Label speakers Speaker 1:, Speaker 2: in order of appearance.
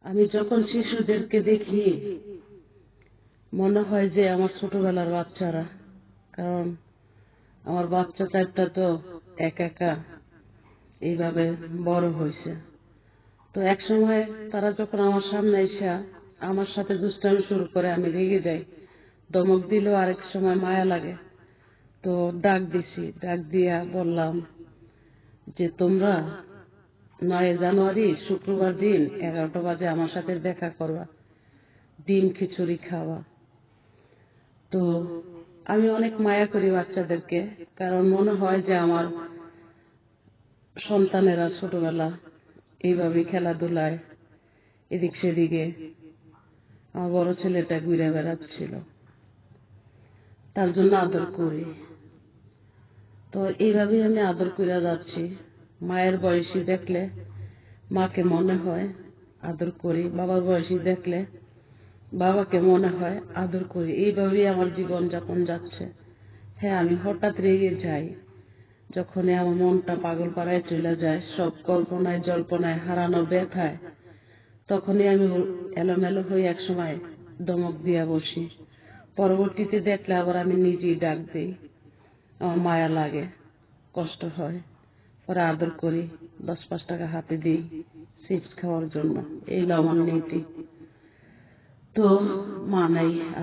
Speaker 1: আমি যখন শিশুদেরকে দেখি মনে হয় যে আমার ছোটবেলার বাচ্চারা। কারণ আমার বাচ্চা চারটা তো একা একা এইভাবে বড় হয়েছে। তো এক সময় তারা যখন আমার সামনে এসে আমার সাথে দুষ্টামি শুরু করে, আমি রেগে যাই। ধমক দিলেও আরেক সময় মায়া লাগে। তো ডাক দিছি, ডাক দিয়া বললাম যে তোমরা 9 জানুয়ারি শুক্রবার দিন 11টা বাজে আমার সাথে দেখা করবা, ডিম খিচুড়ি খাওয়া। তো আমি অনেক মায়া করি বাচ্চাদেরকে, কারণ মনে হয় যে আমার সন্তানেরা ছোটবেলা এইভাবে খেলাধুলায় এদিক সেদিকে, আমার বড় ছেলেটা ঘুরে বেড়াচ্ছিল, তার জন্য আদর করি। তো এইভাবেই আমি আদর করে যাচ্ছি। মায়ের বয়সী দেখলে মাকে মনে হয় আদর করি, বাবার বয়সী দেখলে বাবাকে মনে হয় আদর করি। এইভাবেই আমার জীবন যাপন যাচ্ছে। হ্যাঁ, আমি হঠাৎ রেগে যাই যখনই আমার মনটা পাগল পাড়ায় চলে যায়, সব কল্পনায় জল্পনায় হারানো ব্যথায়। তখনই আমি এলোমেলো হয়ে এক সময় ধমক দিয়া বসি। পরবর্তীতে দেখলে আবার আমি নিজেই ডাক দিই। আমার মায়া লাগে, কষ্ট হয়। পরে আদর করি, 10-5 টাকা হাতে দিই চিপস খাওয়ার জন্য। এই আমার নীতি। তো মা নাই।